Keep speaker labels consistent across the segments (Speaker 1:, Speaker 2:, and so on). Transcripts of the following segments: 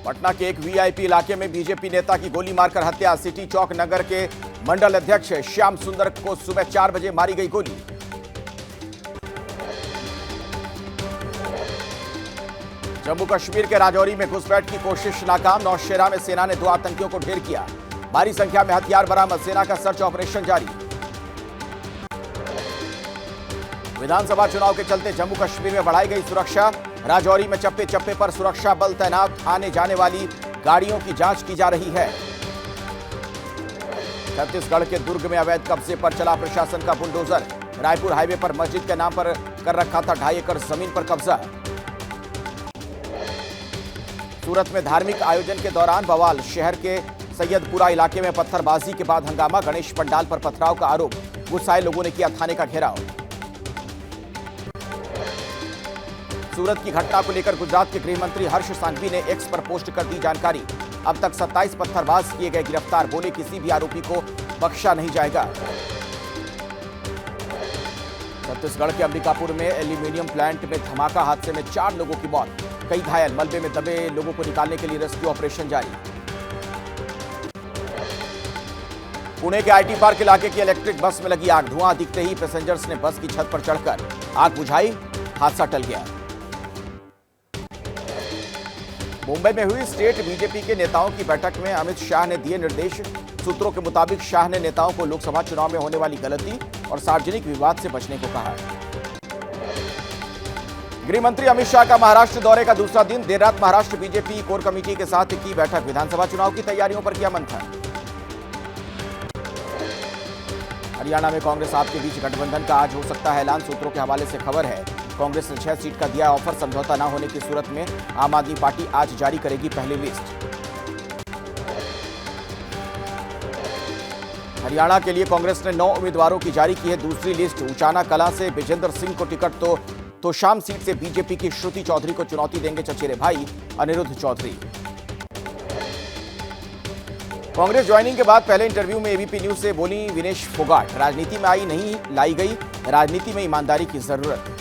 Speaker 1: पटना के एक वीआईपी इलाके में बीजेपी नेता की गोली मारकर हत्या। सिटी चौक नगर के मंडल अध्यक्ष श्याम सुंदर को सुबह 4 बजे मारी गई गोली। जम्मू कश्मीर के राजौरी में घुसपैठ की कोशिश नाकाम। नौशेरा में सेना ने 2 आतंकियों को ढेर किया। भारी संख्या में हथियार बरामद। सेना का सर्च ऑपरेशन जारी। विधानसभा चुनाव के चलते जम्मू कश्मीर में बढ़ाई गई सुरक्षा। राजौरी में चप्पे चप्पे पर सुरक्षा बल तैनात। आने जाने वाली गाड़ियों की जांच की जा रही है। छत्तीसगढ़ के दुर्ग में अवैध कब्जे पर चला प्रशासन का बुलडोजर। रायपुर हाईवे पर मस्जिद के नाम पर कर रखा था 2.5 एकड़ जमीन पर कब्जा। सूरत में धार्मिक आयोजन के दौरान बवाल। शहर के सैयदपुरा इलाके में पत्थरबाजी के बाद हंगामा। गणेश पंडाल पर पथराव का आरोप। गुस्साए लोगों ने किया थाने का घेराव। सूरत की घटना को लेकर गुजरात के गृह मंत्री हर्ष सांघवी ने एक्स पर पोस्ट कर दी जानकारी। अब तक 27 पत्थरबाज किए गए गिरफ्तार। बोले किसी भी आरोपी को बख्शा नहीं जाएगा। छत्तीसगढ़ के अंबिकापुर में एल्यूमीनियम प्लांट में धमाका। हादसे में 4 लोगों की मौत, कई घायल। मलबे में दबे लोगों को निकालने के लिए रेस्क्यू ऑपरेशन जारी। पुणे के आईटी पार्क इलाके की इलेक्ट्रिक बस में लगी आग। धुआं दिखते ही पैसेंजर्स ने बस की छत पर चढ़कर आग बुझाई। हादसा टल गया। मुंबई में हुई स्टेट बीजेपी के नेताओं की बैठक में अमित शाह ने दिए निर्देश। सूत्रों के मुताबिक शाह ने नेताओं को लोकसभा चुनाव में होने वाली गलती और सार्वजनिक विवाद से बचने को कहा। गृह मंत्री अमित शाह का महाराष्ट्र दौरे का दूसरा दिन। देर रात महाराष्ट्र बीजेपी कोर कमेटी के साथ की बैठक। विधानसभा चुनाव की तैयारियों पर किया मंथन। हरियाणा में कांग्रेस आप के बीच गठबंधन का आज हो सकता है ऐलान। सूत्रों के हवाले से खबर है कांग्रेस ने 6 सीट का दिया ऑफर। समझौता न होने की सूरत में आम आदमी पार्टी आज जारी करेगी पहली लिस्ट। हरियाणा के लिए कांग्रेस ने 9 उम्मीदवारों की जारी की है दूसरी लिस्ट। उचाना कला से विजेंद्र सिंह को टिकट तो शाम सीट से बीजेपी की श्रुति चौधरी को चुनौती देंगे चचेरे भाई अनिरुद्ध चौधरी। कांग्रेस ज्वाइनिंग के बाद पहले इंटरव्यू में एबीपी न्यूज से बोली विनेश फोगाट। राजनीति में नहीं लाई गई, राजनीति में ईमानदारी की जरूरत।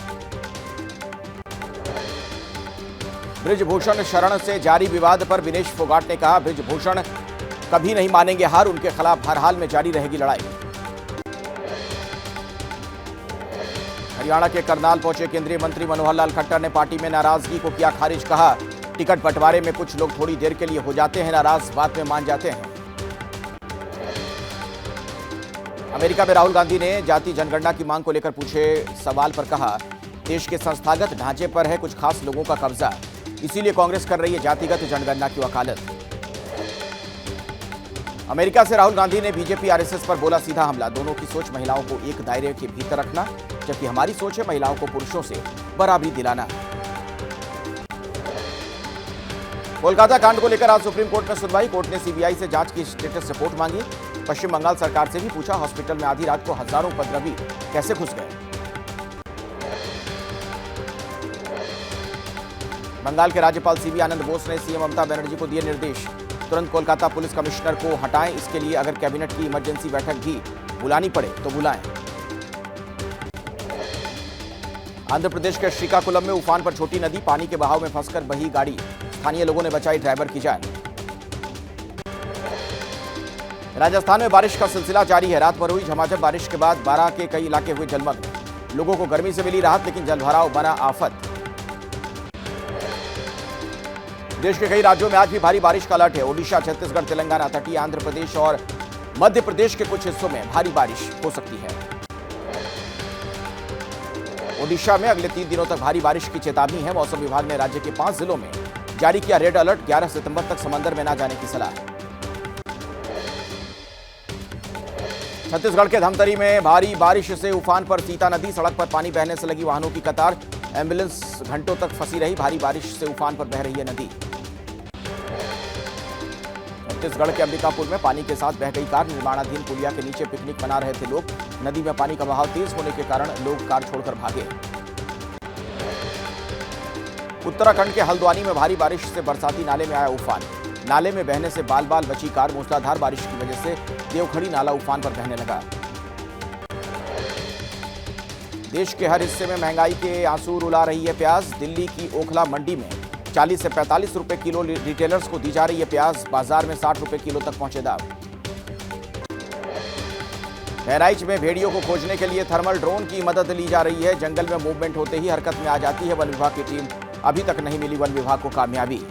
Speaker 1: बृजभूषण शरण से जारी विवाद पर विनेश फोगाट ने कहा बृजभूषण कभी नहीं मानेंगे हार। उनके खिलाफ हर हाल में जारी रहेगी लड़ाई। हरियाणा के करनाल पहुंचे केंद्रीय मंत्री मनोहर लाल खट्टर ने पार्टी में नाराजगी को किया खारिज। कहा टिकट बंटवारे में कुछ लोग थोड़ी देर के लिए हो जाते हैं नाराज, बाद में मान जाते हैं। अमेरिका में राहुल गांधी ने जाति जनगणना की मांग को लेकर पूछे सवाल पर कहा देश के संस्थागत ढांचे पर है कुछ खास लोगों का कब्जा, इसीलिए कांग्रेस कर रही है जातिगत जनगणना की वकालत। अमेरिका से राहुल गांधी ने बीजेपी आरएसएस पर बोला सीधा हमला। दोनों की सोच महिलाओं को एक दायरे के भीतर रखना, जबकि हमारी सोच है महिलाओं को पुरुषों से बराबरी दिलाना। कोलकाता कांड को लेकर आज सुप्रीम कोर्ट में सुनवाई। कोर्ट ने सीबीआई से जांच की स्टेटस रिपोर्ट मांगी। पश्चिम बंगाल सरकार से भी पूछा हॉस्पिटल में आधी रात को हजारों उपद्रवी कैसे घुस गए। बंगाल के राज्यपाल सीवी आनंद बोस ने सीएम ममता बनर्जी को दिए निर्देश। तुरंत कोलकाता पुलिस कमिश्नर को हटाएं। इसके लिए अगर कैबिनेट की इमरजेंसी बैठक भी बुलानी पड़े तो बुलाएं। आंध्र प्रदेश के श्रीकाकुलम में उफान पर छोटी नदी, पानी के बहाव में फंसकर बही गाड़ी। स्थानीय लोगों ने बचाई ड्राइवर की जान। राजस्थान में बारिश का सिलसिला जारी है। रात भर हुई झमाझम बारिश के बाद 12 के कई इलाके हुए जलमग्न। लोगों को गर्मी से मिली राहत, लेकिन जलभराव बना आफत। देश के कई राज्यों में आज भी भारी बारिश का अलर्ट है। ओडिशा, छत्तीसगढ़, तेलंगाना, तटीय आंध्र प्रदेश और मध्य प्रदेश के कुछ हिस्सों में भारी बारिश हो सकती है। ओडिशा में अगले 3 दिनों तक भारी बारिश की चेतावनी है। मौसम विभाग ने राज्य के 5 जिलों में जारी किया रेड अलर्ट। 11 सितंबर तक समंदर में न जाने की सलाह। छत्तीसगढ़ के धमतरी में भारी बारिश से उफान पर सीता नदी। सड़क पर पानी बहने से लगी वाहनों की कतार। एम्बुलेंस घंटों तक फंसी रही। भारी बारिश से उफान पर बह रही है नदी। छत्तीसगढ़ के अंबिकापुर में पानी के साथ बह गई कार। निर्माणाधीन पुलिया के नीचे पिकनिक मना रहे थे लोग। नदी में पानी का बहाव तेज होने के कारण लोग कार छोड़कर भागे। उत्तराखंड के हल्द्वानी में भारी बारिश से बरसाती नाले में आया उफान। नाले में बहने से बाल बाल बची कार। मूसलाधार बारिश की वजह से देवखड़ी नाला उफान पर बहने लगा। देश के हर हिस्से में महंगाई के आंसू रुला रही है प्याज। दिल्ली की ओखला मंडी में 40 से 45 रुपए किलो रिटेलर्स को दी जा रही है प्याज, बाजार में 60 रुपए किलो तक पहुंचे दाम। बहराइच में भेड़ियों को खोजने के लिए थर्मल ड्रोन की मदद ली जा रही है। जंगल में मूवमेंट होते ही हरकत में आ जाती है वन विभाग की टीम। अभी तक नहीं मिली वन विभाग को कामयाबी।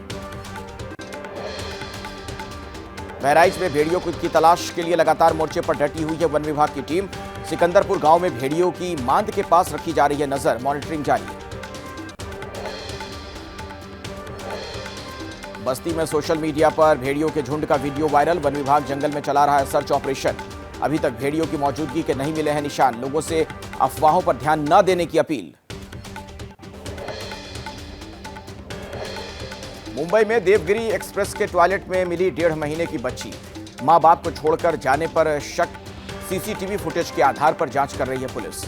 Speaker 1: बहराइच में भेड़ियों की तलाश के लिए लगातार मोर्चे पर डटी हुई है वन विभाग की टीम। सिकंदरपुर गांव में भेड़ियों की मांद के पास रखी जा रही है नजर, मॉनिटरिंग जारी। बस्ती में सोशल मीडिया पर भेड़ियों के झुंड का वीडियो वायरल। वन विभाग जंगल में चला रहा है सर्च ऑपरेशन। अभी तक भेड़ियों की मौजूदगी के नहीं मिले हैं निशान। लोगों से अफवाहों पर ध्यान न देने की अपील। मुंबई में देवगिरी एक्सप्रेस के टॉयलेट में मिली 1.5 महीने की बच्ची। मां बाप को छोड़कर जाने पर शक, सीसीटीवी फुटेज के आधार पर जांच कर रही है पुलिस।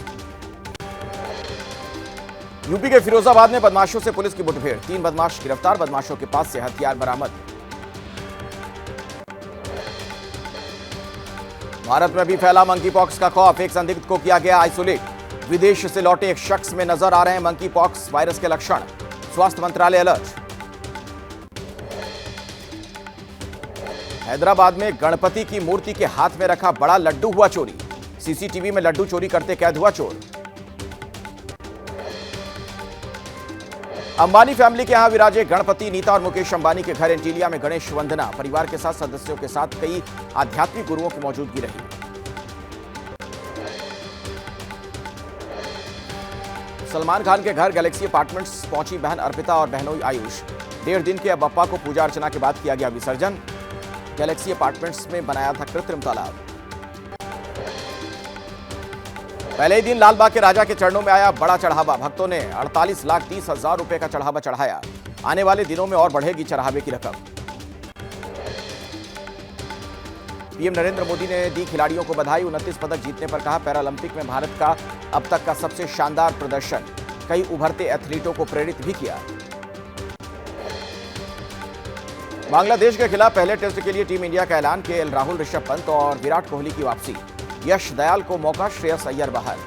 Speaker 1: यूपी के फिरोजाबाद में बदमाशों से पुलिस की मुठभेड़, 3 बदमाश गिरफ्तार, बदमाशों के पास से हथियार बरामद। भारत में भी फैला मंकी पॉक्स का खौफ, एक संदिग्ध को किया गया आइसोलेट। विदेश से लौटे एक शख्स में नजर आ रहे हैं मंकी पॉक्स वायरस के लक्षण, स्वास्थ्य मंत्रालय अलर्ट। हैदराबाद में गणपति की मूर्ति के हाथ में रखा बड़ा लड्डू हुआ चोरी। सीसीटीवी में लड्डू चोरी करते कैद हुआ चोर। अंबानी फैमिली के यहां विराजे गणपति। नीता और मुकेश अंबानी के घर एंटीलिया में गणेश वंदना। परिवार के साथ सदस्यों के साथ कई आध्यात्मिक गुरुओं की मौजूदगी रही। सलमान खान के घर गैलेक्सी अपार्टमेंट्स पहुंची बहन अर्पिता और बहनोई आयुष। 1.5 दिन के बप्पा को पूजा अर्चना के बाद किया गया विसर्जन। गैलेक्सी अपार्टमेंट्स में बनाया था कृत्रिम तालाब। पहले ही दिन लालबाग के राजा के चरणों में आया बड़ा चढ़ावा। भक्तों ने 48,30,000 रुपए का चढ़ावा चढ़ाया। आने वाले दिनों में और बढ़ेगी चढ़ावे की रकम। पीएम नरेंद्र मोदी ने दी खिलाड़ियों को बधाई। 29 पदक जीतने पर कहा, पैरालंपिक में भारत का अब तक का सबसे शानदार प्रदर्शन। कई उभरते एथलीटों को प्रेरित भी किया। बांग्लादेश के खिलाफ पहले टेस्ट के लिए टीम इंडिया का ऐलान। केएल राहुल, ऋषभ पंत और विराट कोहली की वापसी। यश दयाल को मौका, श्रेयस अय्यर बाहर।